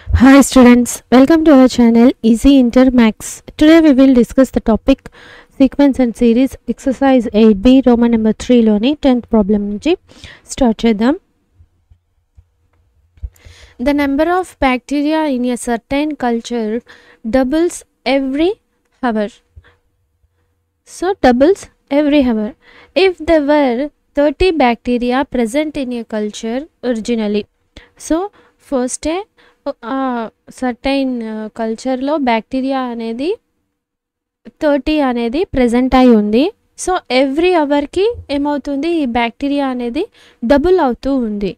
Hi students, welcome to our channel Easy Inter Max. Today we will discuss the topic sequence and series exercise 8b Roman number 3 లోని 10th problem నుంచి start చేద్దాం. The number of bacteria in a certain culture doubles every hour. So doubles every hour. If there were 30 bacteria present in a culture originally. So first certain కల్చర్లో bacteria అనేది 30 అనేది present అయి ఉంది. So every అవర్కి ఏమవుతుంది, ఈ bacteria అనేది double అవుతూ ఉంది.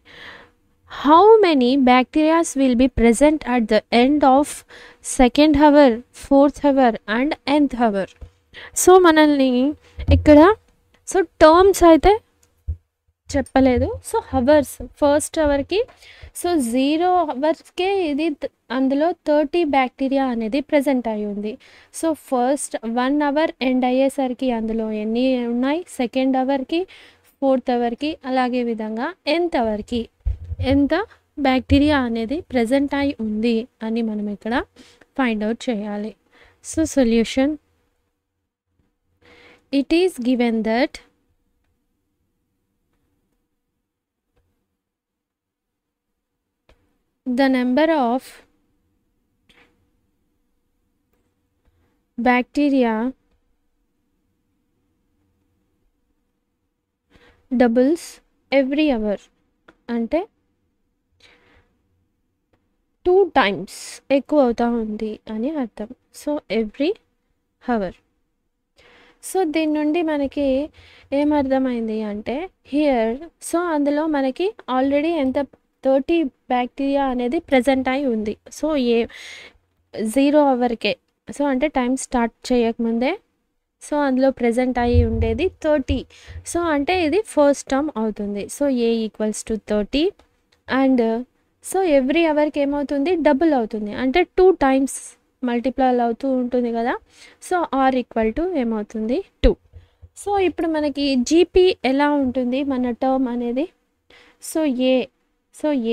How many bacterias will be present at the end of second hour, fourth hour and nth hour. So మనల్ని ఇక్కడ టర్మ్స్ అయితే చెప్పలేదు. సో అవర్స్, ఫస్ట్ అవర్కి 0 అవర్స్కే ఇది అందులో 30 బ్యాక్టీరియా అనేది ప్రజెంట్ అయి ఉంది. సో ఫస్ట్ 1 అవర్ ఎండ్ అయ్యేసరికి అందులో ఎన్ని ఉన్నాయి, సెకండ్ అవర్కి, ఫోర్త్ అవర్కి, అలాగే విధంగా nth అవర్కి ఎంత బ్యాక్టీరియా అనేది ప్రజెంట్ అయి ఉంది అని మనం ఇక్కడ ఫైండ్ అవుట్ చేయాలి. So solution, it is given that the number of bacteria doubles every hour అంటే 2 times ఎక్కువ అవుతా ఉంది అని అర్థం. So every hour. సో దీని నుండి మనకి ఏమర్థమైంది అంటే హియర్, సో అందులో మనకి ఆల్రెడీ ఎంత 30 బ్యాక్టీరియా అనేది ప్రజెంట్ అయి ఉంది. సో 0 అవర్కే, సో అంటే టైం స్టార్ట్ చేయకముందే సో అందులో ప్రజెంట్ అయి ఉండేది 30. సో అంటే ఇది ఫస్ట్ టర్మ్ అవుతుంది. So A = 30 and so every అవర్కి ఏమవుతుంది, డబుల్ అవుతుంది, అంటే 2 times మల్టిప్లై అవుతూ ఉంటుంది కదా. సో R = ఏమవుతుంది, 2. సో ఇప్పుడు మనకి జీపీ ఎలా ఉంటుంది మన టర్మ్ అనేది, so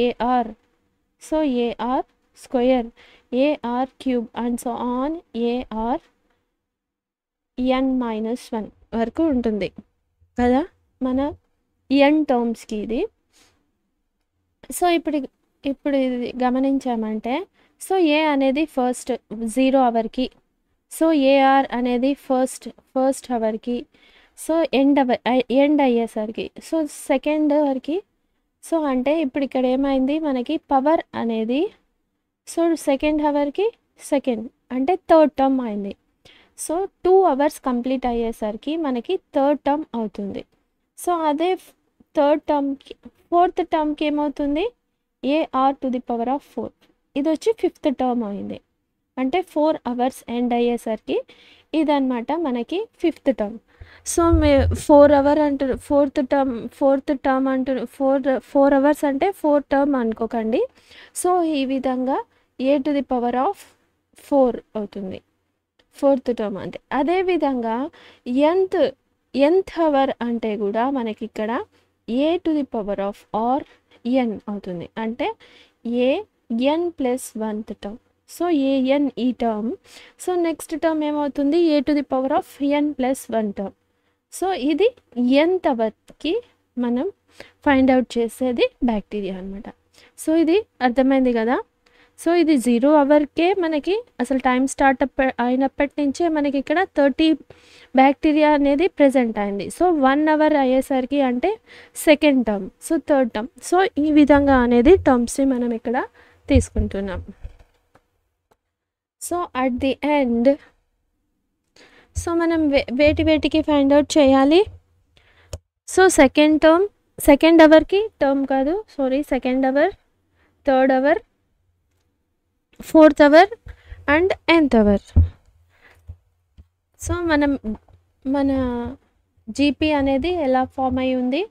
AR, so AR square, AR cube and so on, AR n-1 వరకు ఉంటుంది కదా మన n టర్మ్స్కి ఇది. సో ఇప్పుడు ఇది గమనించామంటే, సో A అనేది ఫస్ట్ 0 అవర్కి, సో AR అనేది ఫస్ట్ అవర్కి, సో ఎండ్ అయ్యేసరికి, సో సెకండ్ అవర్కి. సో అంటే ఇప్పుడు ఇక్కడ ఏమైంది మనకి పవర్ అనేది, సో సెకండ్ అవర్కి సెకండ్ అంటే థర్డ్ టర్మ్ అయింది. సో 2 అవర్స్ కంప్లీట్ అయ్యేసరికి మనకి థర్డ్ టర్మ్ అవుతుంది. సో అదే థర్డ్ టర్మ్కి, ఫోర్త్ టర్మ్కి ఏమవుతుంది, AR⁴. ఇది వచ్చి 5th టర్మ్ అయింది, అంటే 4 అవర్స్ ఎండ్ అయ్యేసరికి ఇదన్నమాట మనకి 5th టర్మ్. సో 4 అవర్ అంటారు, ఫోర్త్ టర్మ్ అంటారు, 4 అవర్స్ అంటే 4 టర్మ్ అనుకోకండి. సో ఈ విధంగా A⁴ అవుతుంది ఫోర్త్ టర్మ్ అంటే. అదేవిధంగా nth అవర్ అంటే కూడా మనకి ఇక్కడ A⁴n అవుతుంది, అంటే AN+1th టర్మ్. సో AN ఈ టర్మ్. సో నెక్స్ట్ టర్మ్ ఏమవుతుంది, A⁴n+1 టర్మ్. సో ఇది nth అవర్కి మనం ఫైండ్ అవుట్ చేసేది బ్యాక్టీరియా అనమాట. సో ఇది అర్థమైంది కదా. సో ఇది 0 అవర్కే మనకి అసలు టైం స్టార్ట్ అయినప్పటి నుంచే మనకి ఇక్కడ 30 బ్యాక్టీరియా అనేది ప్రజెంట్ అయింది. సో 1 అవర్ అయ్యేసరికి అంటే second term, so third term. So ఈ విధంగా అనేది టర్మ్స్ని మనం ఇక్కడ తీసుకుంటున్నాం. So at the end, so మనం వేటికి ఫైండ్ అవుట్ చేయాలి. సో సెకండ్ అవర్కి టర్మ్ కాదు, second hour, third hour, fourth hour and nth hour. So మన జీపీ అనేది ఎలా ఫామ్ అయి ఉంది,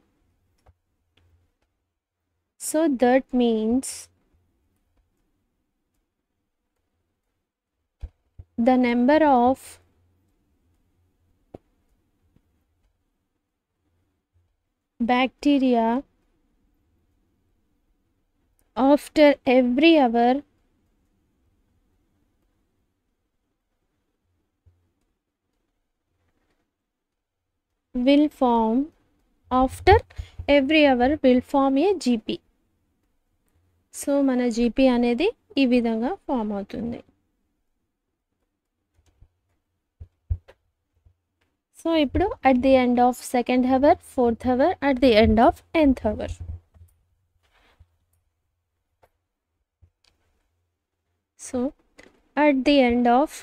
so that means the number of bacteria after every hour will form after every hour will form a GP. So మన GP అనేది ఈ విధంగా form అవుతుంది. సో ఇప్పుడు at the end of second hour, fourth hour, at the end of 10th hour. So at the end of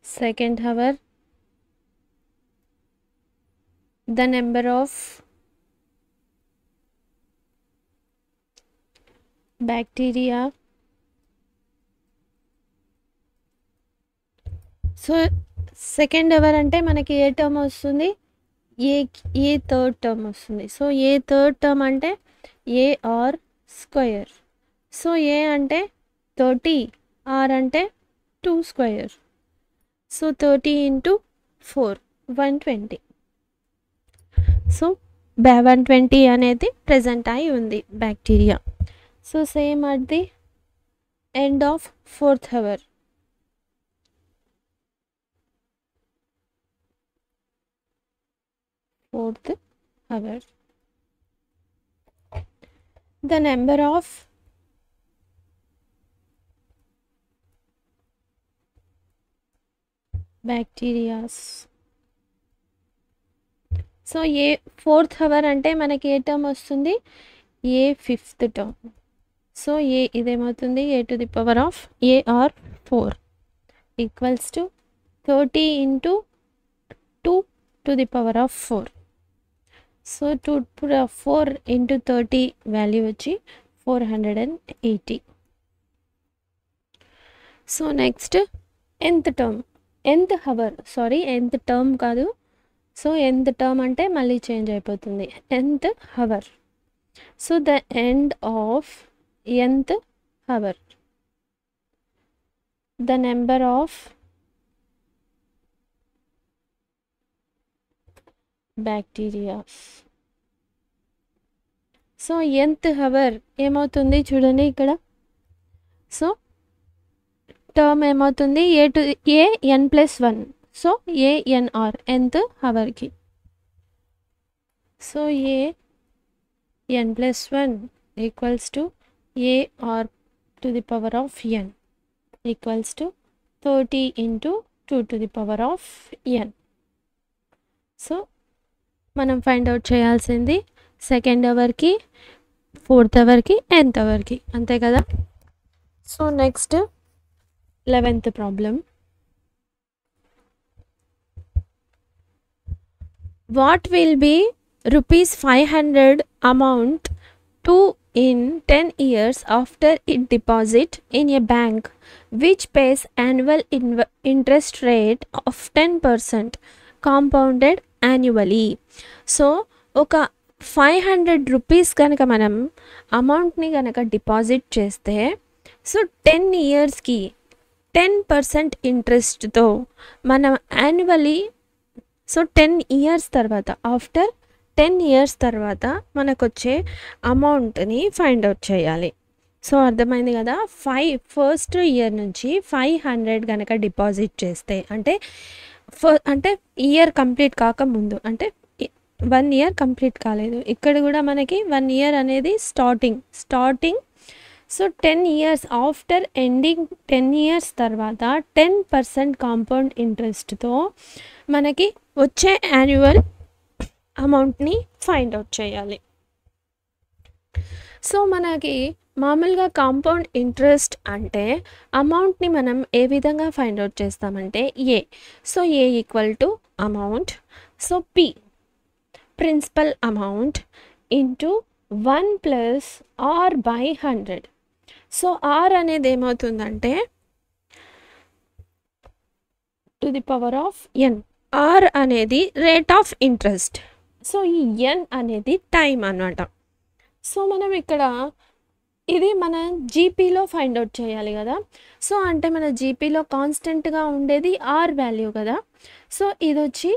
second hour, the number of bacteria. So second hour అంటే మనకి ఏ term వస్తుంది, ఏ third term వస్తుంది. So ఏ third term అంటే AR square. So a అంటే 30, R అంటే 2 స్క్వేర్. So 30 into 4 120. సో 120 అనేది ప్రెజెంట్ అయి ఉంది bacteria. So same at the end of fourth hour. Fourth hour the number of bacterias. So ఏ fourth hour అంటే మనకి ఏ టర్మ్ వస్తుంది, A fifth term. So A ఇదేమవుతుంది, A to the power of AR 4 equals to 30 into 2 to the power of 4. So 2 to the 4 into 30 value వచ్చి 480. So next nth term, nth hour, sorry nth term కాదు. So nth term అంటే మళ్ళీ change అయిపోతుంది, nth hour. So the end of nth hour, the number of bacterias. So nth hour ఏమవుతుంది చూడండి ఇక్కడ. So term ఏమవుతుంది, AN+1. So ANR nth అవర్కి. So AN+1 equals to AR to the power of n equals to 30 into 2 to the power of n. So మనం find out చేయాల్సింది second అవర్కి, fourth అవర్కి, nth అవర్కి, అంతే కదా. So next 11th problem. What will be ₹500 amount to in 10 years after it deposit in a bank which pays annual interest rate of 10% compounded annually. So ఒక 500 rupees కనుక మనం అమౌంట్ని కనుక డిపాజిట్ చేస్తే, సో 10 ఇయర్స్కి 10% ఇంట్రెస్ట్తో మనం యాన్యువలీ, సో 10 ఇయర్స్ తర్వాత, ఆఫ్టర్ 10 ఇయర్స్ తర్వాత మనకు వచ్చే అమౌంట్ని ఫైండ్ అవుట్ చేయాలి. సో అర్థమైంది కదా. ఫస్ట్ ఇయర్ నుంచి 500 కనుక డిపాజిట్ చేస్తే, అంటే ఇయర్ కంప్లీట్ కాకముందు, అంటే 1 ఇయర్ కంప్లీట్ కాలేదు, ఇక్కడ కూడా మనకి 1 ఇయర్ అనేది starting. So 10 years after ending 10 years తర్వాత 10% కాంపౌండ్ ఇంట్రెస్ట్తో మనకి వచ్చే యాన్యువల్ అమౌంట్ని ఫైండ్ అవుట్ చేయాలి. సో మనకి మామూలుగా కాంపౌండ్ ఇంట్రెస్ట్ అంటే అమౌంట్ని మనం ఏ విధంగా ఫైండ్ అవుట్ చేస్తామంటే so a equal to amount, so P principal amount into 1 plus R by 100. So R అనేది ఏమవుతుందంటే to the power of n. R అనేది రేట్ ఆఫ్ ఇంట్రెస్ట్. సో ఈ n అనేది టైం అన్నమాట. సో మనం ఇక్కడ ఇది మన జీపీలో ఫైండ్ అవుట్ చేయాలి కదా. సో అంటే మన జీపీలో కాన్స్టెంట్గా ఉండేది R వాల్యూ కదా. సో ఇది వచ్చి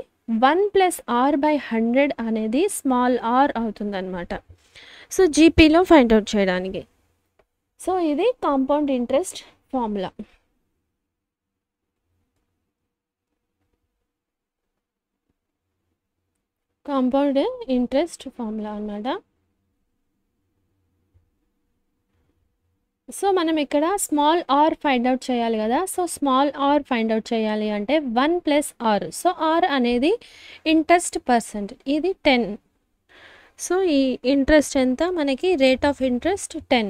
1 ప్లస్ R బై 100 అనేది స్మాల్ r అవుతుంది అనమాట. సో జీపీలో ఫైండ్ అవుట్ చేయడానికి. సో ఇది compound interest formula. Compound interest formula అన్నమాట. సో మనం ఇక్కడ స్మాల్ ఆర్ ఫైండ్ అవుట్ చేయాలి కదా. So small r find out చేయాలి అంటే 1 ప్లస్ ఆర్. సో ఆర్ అనేది ఇంట్రెస్ట్ పర్సెంట్, ఇది 10. సో ఈ ఇంట్రెస్ట్ ఎంత మనకి, rate of interest 10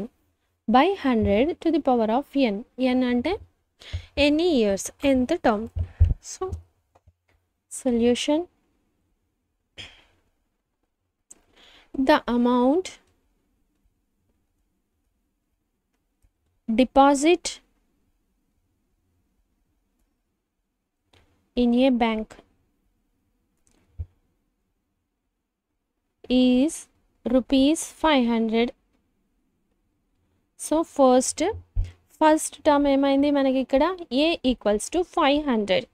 by 100 to the power of n. n అంటే ఎన్ని ఇయర్స్, ఎంత term. So solution, the amount deposit in a bank is ₹500. So first term ఏమైంది మనకి ఇక్కడ, a ఈక్వల్స్ టు 500.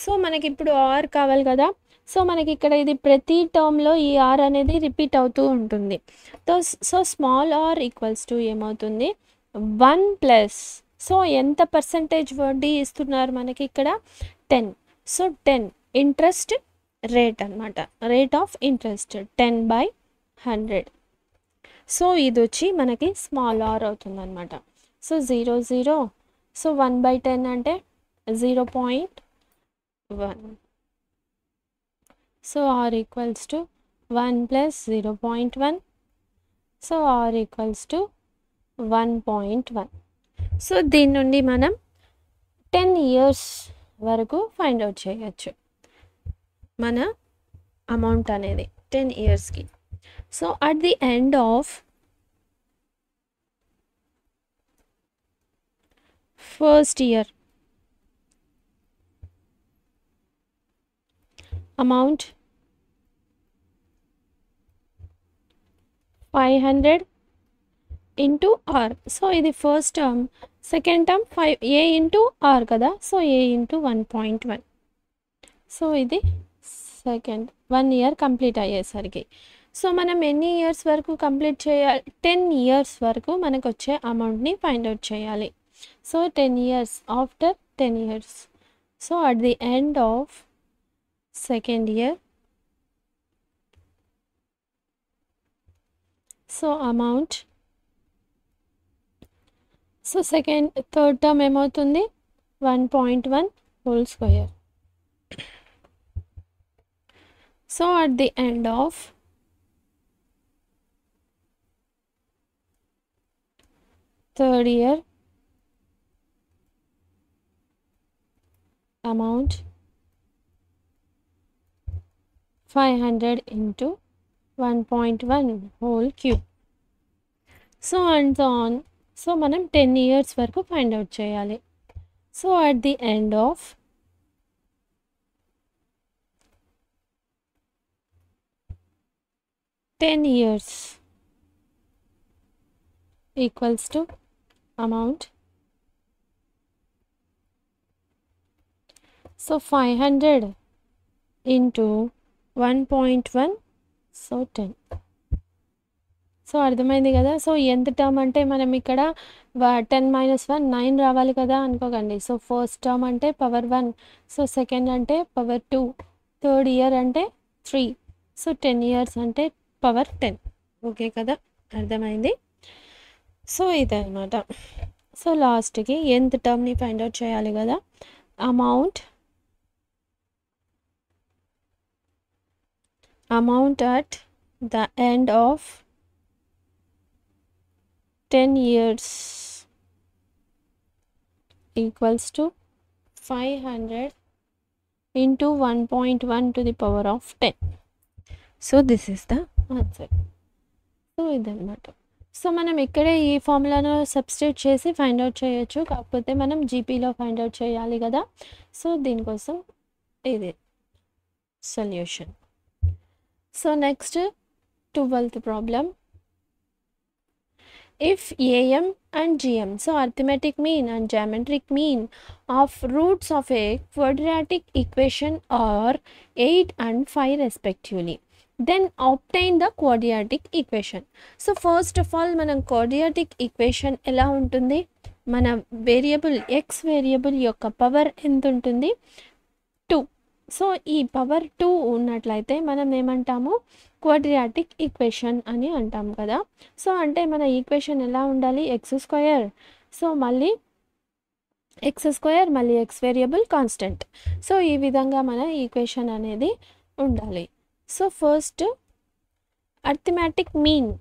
సో మనకి ఇప్పుడు ఆర్ కావాలి కదా. సో మనకి ఇక్కడ ఇది ప్రతి టర్మ్లో ఈ ఆర్ అనేది రిపీట్ అవుతూ ఉంటుంది. So small r equals to ఏమవుతుంది, 1 ప్లస్, సో ఎంత పర్సంటేజ్ వడ్డీ ఇస్తున్నారు మనకి ఇక్కడ, 10. సో 10 ఇంట్రెస్ట్ రేట్ అనమాట, rate of interest 10 by 100. So ఇది వచ్చి మనకి స్మాల్ ఆర్ అవుతుంది అనమాట. సో 0, సో 1 by 10 అంటే 0.1. So r equals to 1 plus 0.1. So r equals to 1.1. So దీని నుండి మనం 10 ఇయర్స్ వరకు ఫైండ్ అవుట్ చేయొచ్చు మన అమౌంట్ అనేది 10 ఇయర్స్కి. So at the end of first year amount 500 into R. So ఇది first term, second term 5a into R కదా. So a into 1.1. సో ఇది సెకండ్ 1 ఇయర్ కంప్లీట్ అయ్యేసరికి. సో మనం ఎన్ని ఇయర్స్ వరకు కంప్లీట్ చేయాలి, 10 ఇయర్స్ వరకు మనకు వచ్చే అమౌంట్ని ఫైండ్ అవుట్ చేయాలి. So 10 years, after 10 years, so at the end of second year, so amount, so third term ఏమవుతుంది, 1.1 whole square. So at the end of third year amount 500 into 1.1 whole cube. So and on. So మనం 10 years వరకు find out చేయాలి. So at the end of 10 years equals to amount, so 500 into 1.1, so 10. So అర్థమైంది కదా. So ఎంత term అంటే మనం ఇక్కడ 10 - 1 9 రావాలి కదా అనుకోకండి. సో ఫస్ట్ టర్మ్ అంటే పవర్ 1, సో సెకండ్ అంటే పవర్ 2, థర్డ్ ఇయర్ అంటే 3, సో 10 ఇయర్స్ అంటే పవర్ 10. ఓకే కదా, అర్థమైంది. సో ఇదన్నమాట. సో లాస్ట్కి ఎంత టర్మ్ని ఫైండ్ అవుట్ చేయాలి కదా. Amount at the end of 10 years equals to 500 into 1.1 to the power of 10. So this is the answer. So ఇదన్నమాట. సో మనం ఇక్కడే ఈ ఫార్ములాను సబ్స్టిట్యూట్ చేసి ఫైండ్ అవుట్ చేయొచ్చు, కాకపోతే మనం జీపీలో ఫైండ్ అవుట్ చేయాలి కదా. సో దీనికోసం ఇది solution. So next 12th problem. If AM and GM, so arithmetic mean and geometric mean of roots of a quadratic equation are 8 and 5 respectively, then obtain the quadratic equation. So first of all మనం quadratic equation ఎలా ఉంటుంది, మన variable x variable యొక్క power ఎంత ఉంటుంది, 2. So ఈ power 2 ఉన్నట్లయితే మనం ఏమంటాము, క్వాడ్రాటిక్ ఈక్వేషన్ అని అంటాం కదా. సో అంటే మన ఈక్వేషన్ ఎలా ఉండాలి, ఎక్స్ స్క్వేర్, సో మళ్ళీ ఎక్స్ స్క్వేర్ మళ్ళీ ఎక్స్ వేరియబుల్ కాన్స్టెంట్. సో ఈ విధంగా మన ఈక్వేషన్ అనేది ఉండాలి. So first arithmetic mean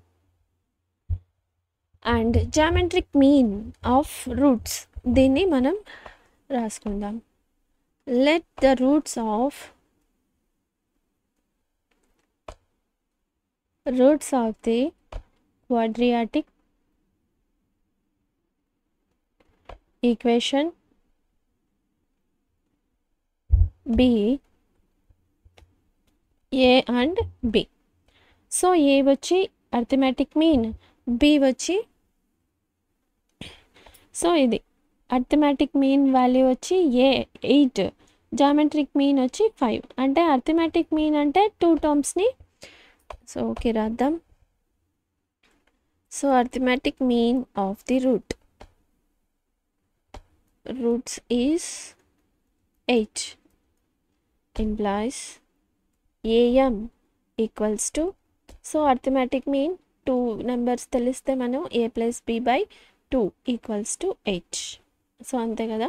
and geometric mean of roots, దీన్ని మనం రాసుకుందాం. let the roots of the quadratic equation be a and b. So a వచ్చి అర్థమెటిక్ మీన్, b వచ్చి, సో ఇది అర్థమెటిక్ మీన్ వాల్యూ వచ్చి ఏ 8, జామెట్రిక్ మీన్ వచ్చి 5. అంటే arithmetic mean అంటే 2 టర్మ్స్ని, సో ఓకే రాద్దాం. So arithmetic mean of the roots is 8 implies am equals to, so arithmetic mean 2 numbers తెలిస్తే మనం a plus b by 2 equals to 8. So అంతే కదా.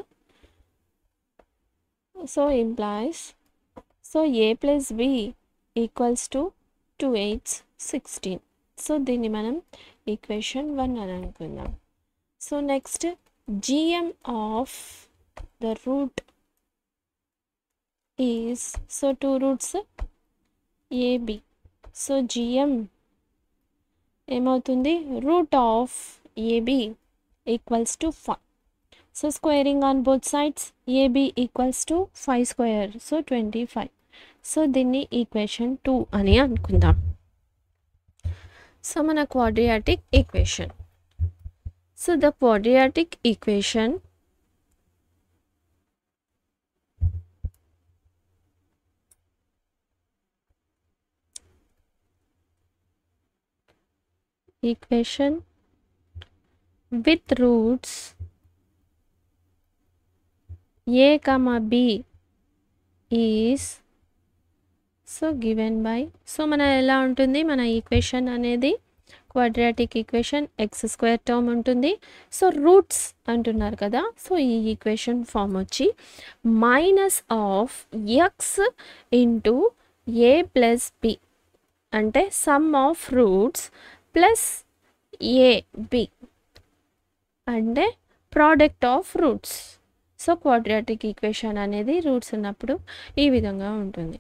So implies, so a plus b equals to 2 8 16. So దీన్ని మనం equation 1 అని అనుకుందాం. So next GM of the root is, so 2 roots a b, so GM ఏమవుతుంది, route of a b equals to 5. So squaring on both sides, a b equals to 5 square, so 25. So దీన్ని equation 2 అని అనుకుందాం. So మన quadratic equation, so the quadratic equation with roots a comma b is, so given by, so మన ఎలా ఉంటుంది మన equation అనేది, quadratic equation x square term ఉంటుంది. సో రూట్స్ అంటున్నారు కదా, సో ఈ ఈక్వేషన్ ఫామ్ వచ్చి minus of x into a plus B, అంటే sum of roots plus A B అంటే product of roots. So quadratic equation అనేది రూట్స్ ఉన్నప్పుడు ఈ విధంగా ఉంటుంది.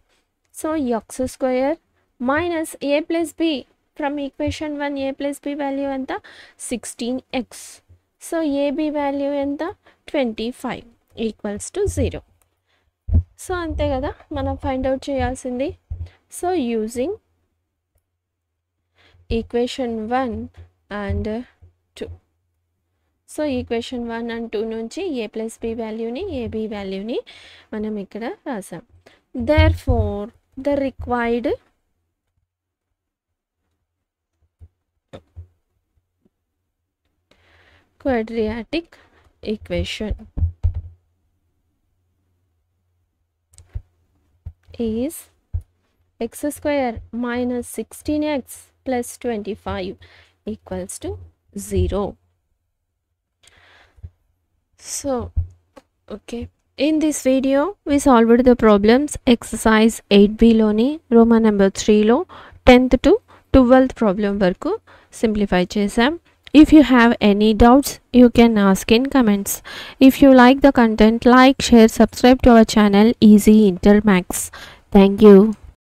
So x square minus A plus B, from equation 1 A plus B value ఎంత 16x, so AB value ఎంత 25 equals to 0. So అంతే కదా మనం ఫైండ్ అవుట్ చేయాల్సింది. So using equation 1 and 2, so equation 1 and 2 నుంచి ఏ ప్లస్ బి వాల్యూని AB వాల్యూని మనం ఇక్కడ రాసాం. Therefore the required quadratic equation is x square minus 16x plus 25 equals to 0. So okay, in this video we solved the problems exercise 8b loni Roman number 3 lo 10th to 12th problem varaku simplify chesam. If you have any doubts, you can ask in comments. If you like the content, like, share, subscribe to our channel Easy Inter Max. Thank you.